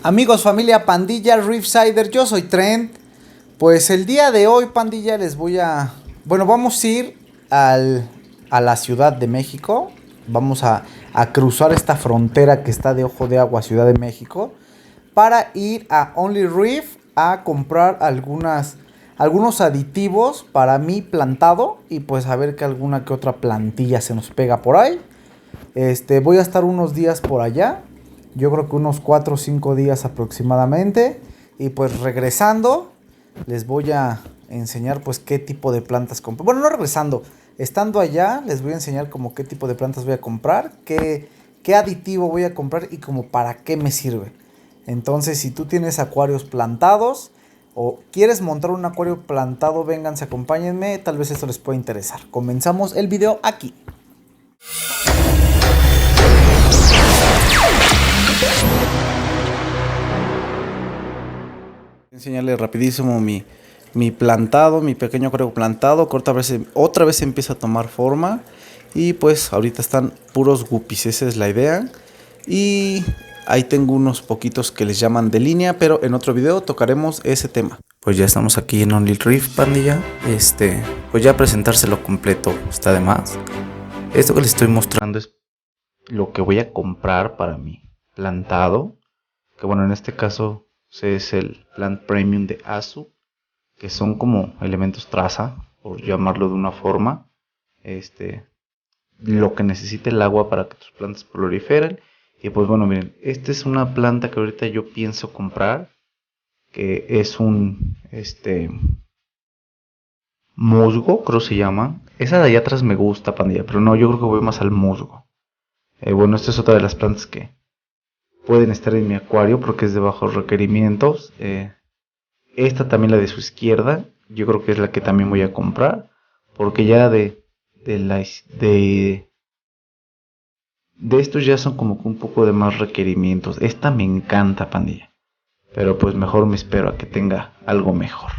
Amigos, familia, pandilla, Riversider, yo soy Trent. Pues el día de hoy, pandilla, Bueno, vamos a ir a la Ciudad de México. Vamos a cruzar esta frontera que está de ojo de agua, Ciudad de México, para ir a Only Reef a comprar algunos aditivos para mi plantado. Y pues a ver que alguna que otra plantilla se nos pega por ahí. Voy a estar unos días por allá. Yo creo que unos 4 o 5 días aproximadamente. Y pues regresando, les voy a enseñar pues qué tipo de plantas comprar. Bueno, no regresando, estando allá, les voy a enseñar como qué tipo de plantas voy a comprar, qué aditivo voy a comprar y como para qué me sirve. Entonces, si tú tienes acuarios plantados o quieres montar un acuario plantado, vénganse, acompáñenme, tal vez esto les pueda interesar. Comenzamos el video aquí. Enseñarles rapidísimo mi plantado, mi pequeño acuario plantado, que otra vez empieza a tomar forma. Y pues ahorita están puros guppies, esa es la idea. Y ahí tengo unos poquitos que les llaman de línea, pero en otro video tocaremos ese tema. Pues ya estamos aquí en Only Reef, pandilla. Pues ya presentárselo completo está de más. Esto que les estoy mostrando es lo que voy a comprar para mi plantado. Que bueno, en este caso es el Plant Premium de Azu, que son como elementos traza, por llamarlo de una forma. Lo que necesita el agua para que tus plantas proliferen. Y pues bueno, miren, esta es una planta que ahorita yo pienso comprar, que es un musgo, creo se llama. Esa de allá atrás me gusta, pandilla, pero no, yo creo que voy más al musgo. Bueno, esta es otra de las plantas que pueden estar en mi acuario porque es de bajos requerimientos. Esta también, la de su izquierda, yo creo que es la que también voy a comprar, porque ya de estos ya son como que un poco de más requerimientos. Esta me encanta, pandilla, pero pues mejor me espero a que tenga algo mejor.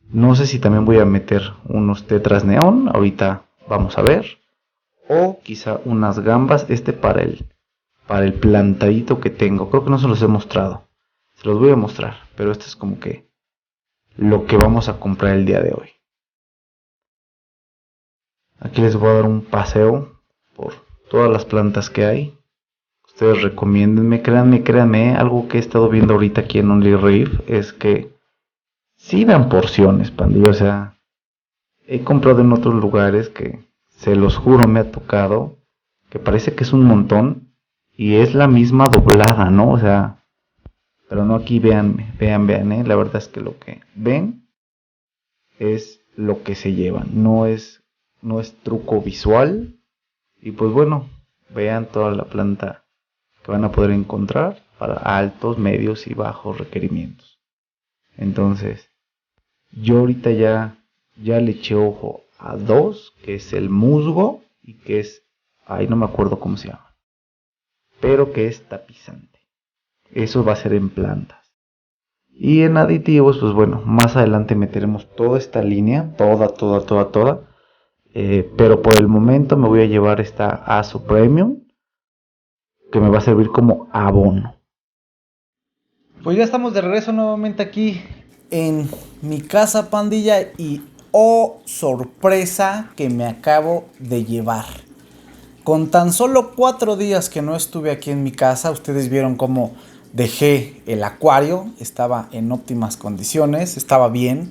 No sé si también voy a meter unos tetras neón, ahorita vamos a ver, o quizá unas gambas, para el plantadito que tengo. Creo que no se los he mostrado, se los voy a mostrar, pero esto es como que lo que vamos a comprar el día de hoy. Aquí les voy a dar un paseo por todas las plantas que hay. Ustedes recomiéndenme, créanme, algo que he estado viendo ahorita aquí en Only Reef es que sí dan porciones, pandilla. O sea, he comprado en otros lugares que, se los juro, me ha tocado que parece que es un montón y es la misma doblada, ¿no? O sea, pero no, aquí vean, la verdad es que lo que ven es lo que se llevan, no es truco visual. Y pues bueno, vean toda la planta que van a poder encontrar para altos, medios y bajos requerimientos. Entonces, yo ahorita ya le eché ojo a dos, que es el musgo y que es, ay, no me acuerdo cómo se llama, pero que es tapizante. Eso va a ser en plantas. Y en aditivos, pues bueno, más adelante meteremos toda esta línea, toda. Pero por el momento me voy a llevar esta Azu Premium, que me va a servir como abono. Pues ya estamos de regreso nuevamente aquí en mi casa, pandilla. Y oh, sorpresa que me acabo de llevar. Con tan solo 4 días que no estuve aquí en mi casa, ustedes vieron cómo dejé el acuario. Estaba en óptimas condiciones, estaba bien.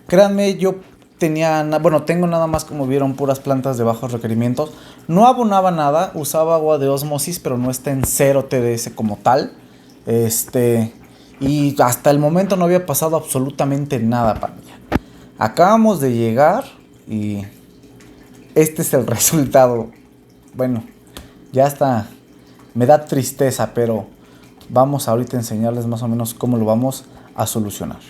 Créanme, yo tengo nada más, como vieron, puras plantas de bajos requerimientos. No abonaba nada, usaba agua de ósmosis, pero no está en 0 TDS como tal. Y hasta el momento no había pasado absolutamente nada, pandilla. Acabamos de llegar y este es el resultado. Bueno, ya está, me da tristeza, pero vamos ahorita a enseñarles más o menos cómo lo vamos a solucionar.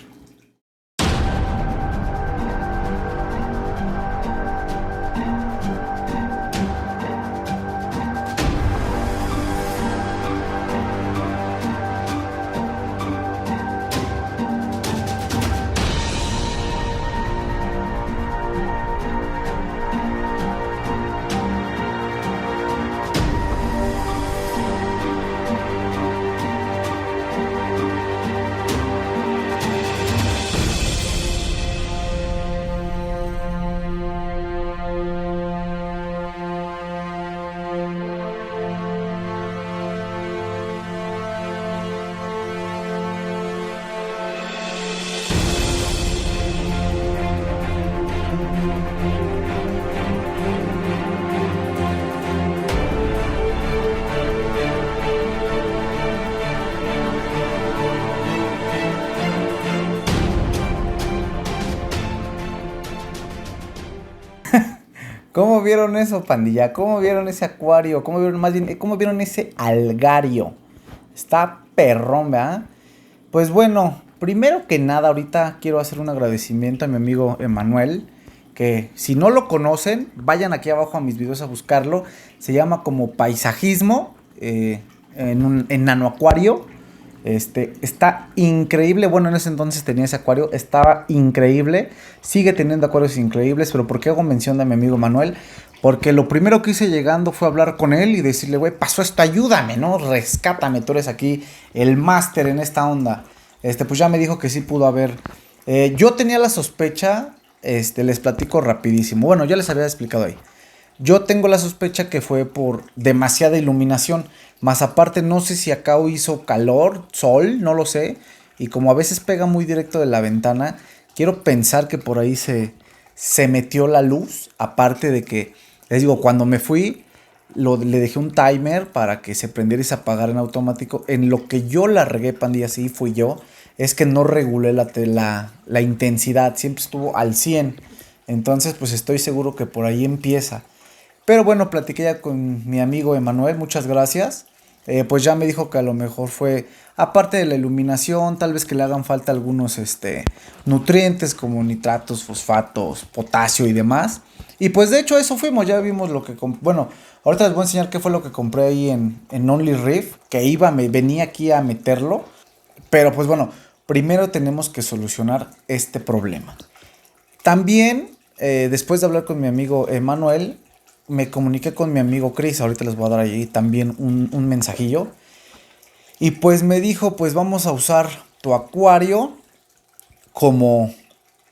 ¿Cómo vieron eso, pandilla? ¿Cómo vieron ese acuario? ¿Cómo vieron, más bien, cómo vieron ese algario? Está perrón, ¿verdad? Pues bueno, primero que nada, ahorita quiero hacer un agradecimiento a mi amigo Emanuel, que si no lo conocen, vayan aquí abajo a mis videos a buscarlo. Se llama como Paisajismo, en Nano Acuario. Está increíble. Bueno, en ese entonces tenía ese acuario, estaba increíble. Sigue teniendo acuarios increíbles, pero ¿por qué hago mención de mi amigo Manuel? Porque lo primero que hice llegando fue hablar con él y decirle, güey, pasó esto, ayúdame, ¿no? Rescátame, tú eres aquí el máster en esta onda. Pues ya me dijo que sí pudo haber. Yo tenía la sospecha, les platico rapidísimo. Bueno, ya les había explicado ahí. Yo tengo la sospecha que fue por demasiada iluminación. Más aparte, no sé si acá hizo calor, sol, no lo sé. Y como a veces pega muy directo de la ventana, quiero pensar que por ahí se metió la luz. Aparte de que, les digo, cuando me fui, le dejé un timer para que se prendiera y se apagara en automático. En lo que yo la regué, pandilla, sí fui yo. Es que no regulé la intensidad, siempre estuvo al 100. Entonces, pues estoy seguro que por ahí empieza. Pero bueno, platiqué ya con mi amigo Emanuel, muchas gracias. Pues ya me dijo que a lo mejor fue, aparte de la iluminación, tal vez que le hagan falta algunos nutrientes como nitratos, fosfatos, potasio y demás. Y pues de hecho eso fuimos, ya vimos lo que... Bueno, ahorita les voy a enseñar qué fue lo que compré ahí en Only Reef, que venía aquí a meterlo. Pero pues bueno, primero tenemos que solucionar este problema. También, después de hablar con mi amigo Emanuel, me comuniqué con mi amigo Chris. Ahorita les voy a dar ahí también un mensajillo. Y pues me dijo, pues vamos a usar tu acuario como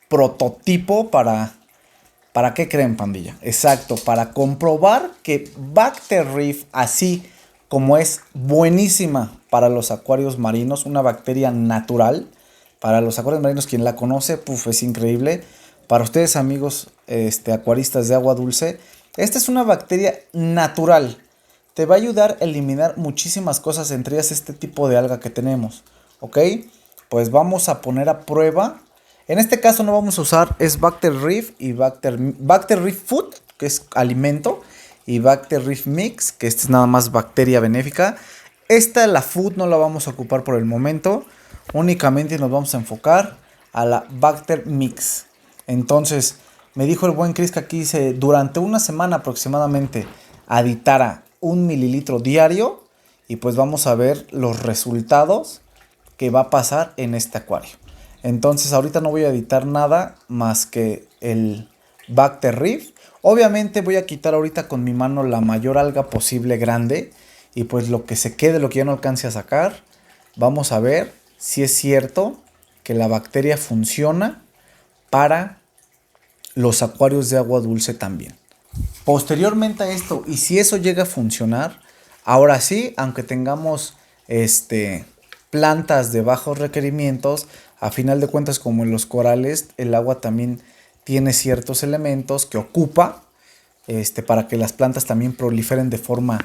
prototipo ¿para qué creen, pandilla? Exacto, para comprobar que Bacter Reef, así como es buenísima para los acuarios marinos, una bacteria natural. Para los acuarios marinos, quien la conoce, puf, es increíble. Para ustedes, amigos acuaristas de agua dulce, esta es una bacteria natural. Te va a ayudar a eliminar muchísimas cosas, entre ellas este tipo de alga que tenemos. ¿Ok? Pues vamos a poner a prueba. En este caso no vamos a usar, es Bacter Reef y Bacter Reef Food, que es alimento, y Bacter Reef Mix, que esta es nada más bacteria benéfica. La Food, no la vamos a ocupar por el momento. Únicamente nos vamos a enfocar a la Bacter Mix. Entonces, me dijo el buen Chris que aquí durante una semana aproximadamente aditara 1 mililitro diario. Y pues vamos a ver los resultados que va a pasar en este acuario. Entonces ahorita no voy a editar nada más que el Bacter Reef. Obviamente voy a quitar ahorita con mi mano la mayor alga posible grande. Y pues lo que se quede, lo que ya no alcance a sacar, vamos a ver si es cierto que la bacteria funciona para los acuarios de agua dulce también. Posteriormente a esto, y si eso llega a funcionar, ahora sí, aunque tengamos plantas de bajos requerimientos, a final de cuentas, como en los corales, el agua también tiene ciertos elementos que ocupa para que las plantas también proliferen de forma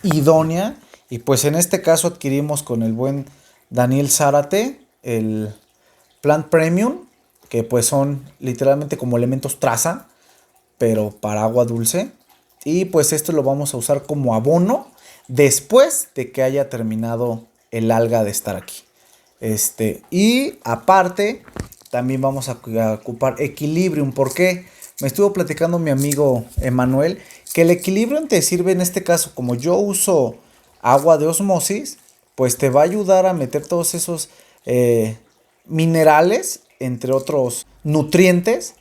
idónea. Y pues en este caso adquirimos con el buen Daniel Zárate el Plant Premium, que pues son literalmente como elementos traza, pero para agua dulce. Y pues esto lo vamos a usar como abono después de que haya terminado el alga de estar aquí. Y aparte también vamos a ocupar Equilibrium. ¿Por qué? Me estuvo platicando mi amigo Emanuel que el Equilibrium te sirve en este caso, como yo uso agua de osmosis, pues te va a ayudar a meter todos esos minerales, entre otros nutrientes,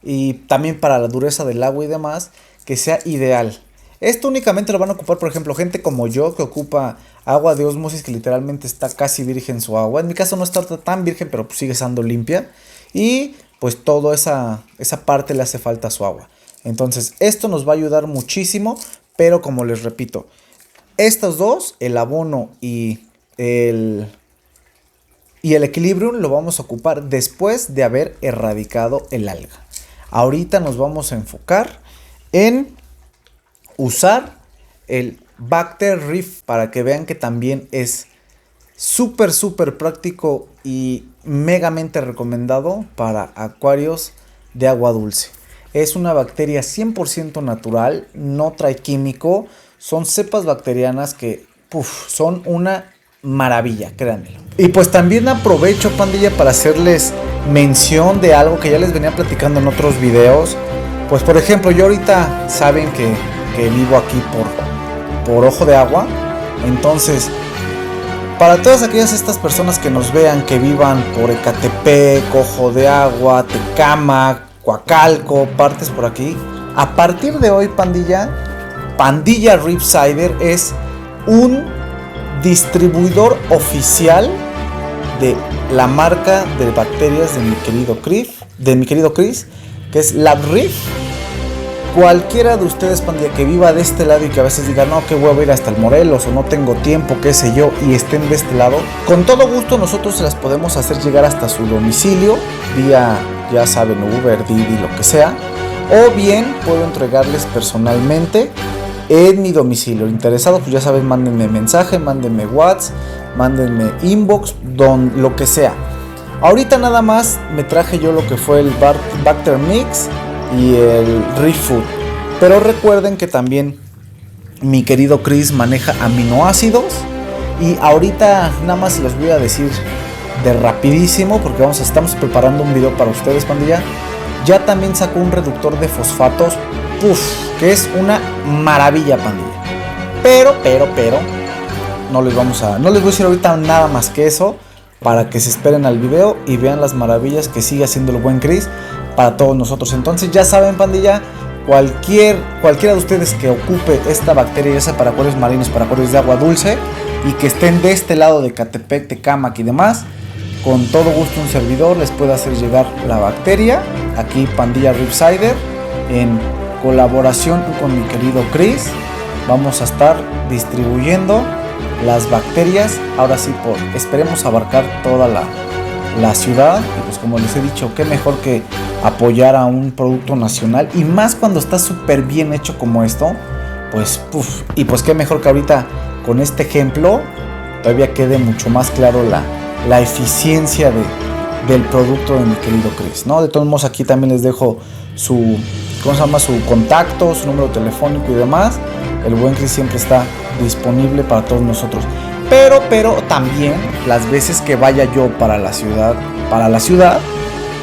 y también para la dureza del agua y demás, que sea ideal. Esto únicamente lo van a ocupar, por ejemplo, gente como yo que ocupa agua de osmosis, que literalmente está casi virgen su agua. En mi caso no está tan virgen, pero pues sigue estando limpia. Y pues toda esa parte le hace falta a su agua. Entonces esto nos va a ayudar muchísimo, pero como les repito, estos dos, el abono y el Equilibrium, lo vamos a ocupar después de haber erradicado el alga. Ahorita nos vamos a enfocar en usar el Bacter Reef para que vean que también es súper práctico y megamente recomendado para acuarios de agua dulce. Es una bacteria 100% natural, no trae químico. Son cepas bacterianas que son una maravilla, créanmelo. Y pues también aprovecho, pandilla, para hacerles mención de algo que ya les venía platicando en otros videos. Pues por ejemplo, yo ahorita saben que vivo aquí por Ojo de Agua. Entonces, para todas aquellas estas personas que nos vean, que vivan por Ecatepec, Ojo de Agua, Tecámac, Coacalco, partes por aquí, a partir de hoy, Pandilla Reef Cider es un distribuidor oficial de la marca de bacterias de mi querido Chris, que es LabReef. Cualquiera de ustedes, pandilla, que viva de este lado y que a veces diga, no, que voy a ir hasta el Morelos o no tengo tiempo, qué sé yo, y estén de este lado, con todo gusto nosotros se las podemos hacer llegar hasta su domicilio, vía, ya saben, Uber, Didi, lo que sea, o bien puedo entregarles personalmente en mi domicilio. Interesados, pues ya saben, mándenme mensaje, mándenme WhatsApp, mándenme inbox, lo que sea. Ahorita nada más me traje yo lo que fue el Bacter Mix y el Reef Food, pero recuerden que también mi querido Chris maneja aminoácidos, y ahorita nada más les voy a decir de rapidísimo, porque estamos preparando un video para ustedes, pandilla. Ya también sacó un reductor de fosfatos, que es una maravilla, pandilla. Pero no les voy a decir ahorita nada más que eso, para que se esperen al video y vean las maravillas que sigue haciendo el buen Chris para todos nosotros. Entonces ya saben, pandilla, cualquiera de ustedes que ocupe esta bacteria, ya sea para acuarios marinos, para acuarios de agua dulce, y que estén de este lado de Ecatepec, Tecámac y demás, con todo gusto un servidor les puede hacer llegar la bacteria. Aquí Pandilla Reef Cider, en colaboración con mi querido Chris, vamos a estar distribuyendo las bacterias. Ahora sí, esperemos abarcar toda la ciudad, y pues como les he dicho, qué mejor que apoyar a un producto nacional, y más cuando está súper bien hecho como esto, pues y pues qué mejor que ahorita con este ejemplo todavía quede mucho más claro la eficiencia del producto de mi querido Chris, ¿no? De todos modos, aquí también les dejo su contacto, su número telefónico y demás. El buen Chris siempre está disponible para todos nosotros. Pero también las veces que vaya yo para la ciudad,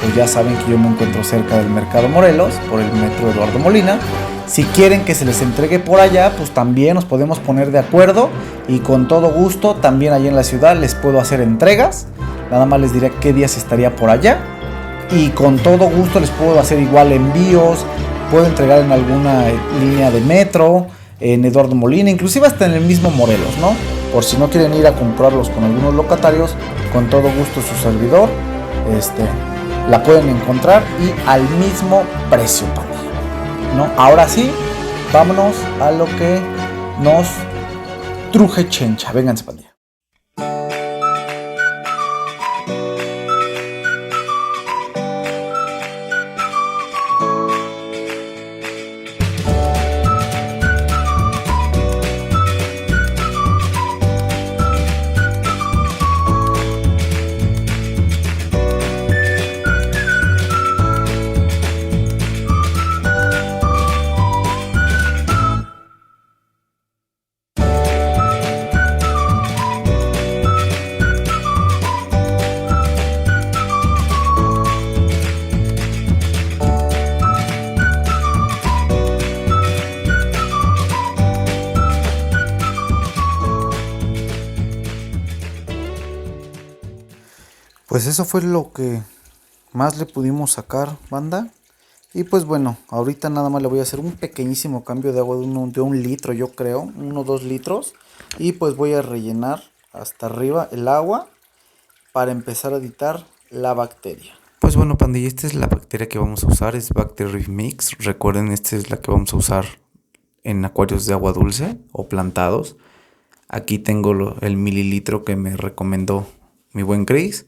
pues ya saben que yo me encuentro cerca del Mercado Morelos, por el metro Eduardo Molina. Si quieren que se les entregue por allá, pues también nos podemos poner de acuerdo, y con todo gusto también allá en la ciudad les puedo hacer entregas. Nada más les diré qué días estaría por allá, y con todo gusto les puedo hacer igual envíos. Puedo entregar en alguna línea de metro, en Eduardo Molina, inclusive hasta en el mismo Morelos, ¿no? Por si no quieren ir a comprarlos con algunos locatarios, con todo gusto su servidor la pueden encontrar, y al mismo precio, pandilla, ¿no? Ahora sí, vámonos a lo que nos truje chencha. Vénganse, pandilla. Pues eso fue lo que más le pudimos sacar, banda. Y pues bueno, ahorita nada más le voy a hacer un pequeñísimo cambio de agua de un litro, yo creo, 1 o 2 litros. Y pues voy a rellenar hasta arriba el agua para empezar a editar la bacteria. Pues bueno, pandilla, esta es la bacteria que vamos a usar, es Bacter Reef Mix. Recuerden, esta es la que vamos a usar en acuarios de agua dulce o plantados. Aquí tengo el mililitro que me recomendó mi buen Chris.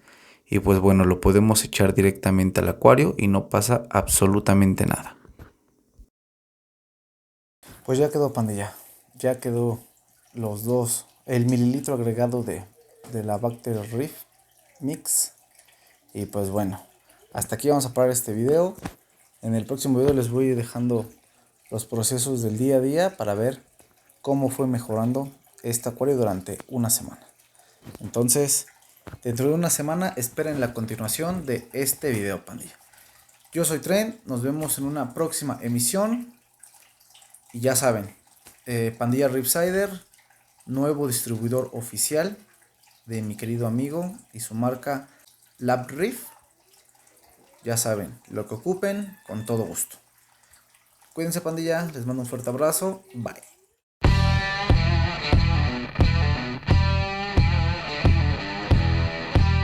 Y pues bueno, lo podemos echar directamente al acuario y no pasa absolutamente nada. Pues ya quedó, pandilla. Ya quedó los dos, el mililitro agregado de la Bacter Reef Mix. Y pues bueno, hasta aquí vamos a parar este video. En el próximo video les voy dejando los procesos del día a día para ver cómo fue mejorando este acuario durante una semana. Entonces, dentro de una semana esperen la continuación de este video, pandilla. Yo soy Tren, nos vemos en una próxima emisión. Y ya saben, Pandilla Ripsider, nuevo distribuidor oficial de mi querido amigo y su marca Lab Reef. Ya saben, lo que ocupen, con todo gusto. Cuídense, pandilla, les mando un fuerte abrazo, bye.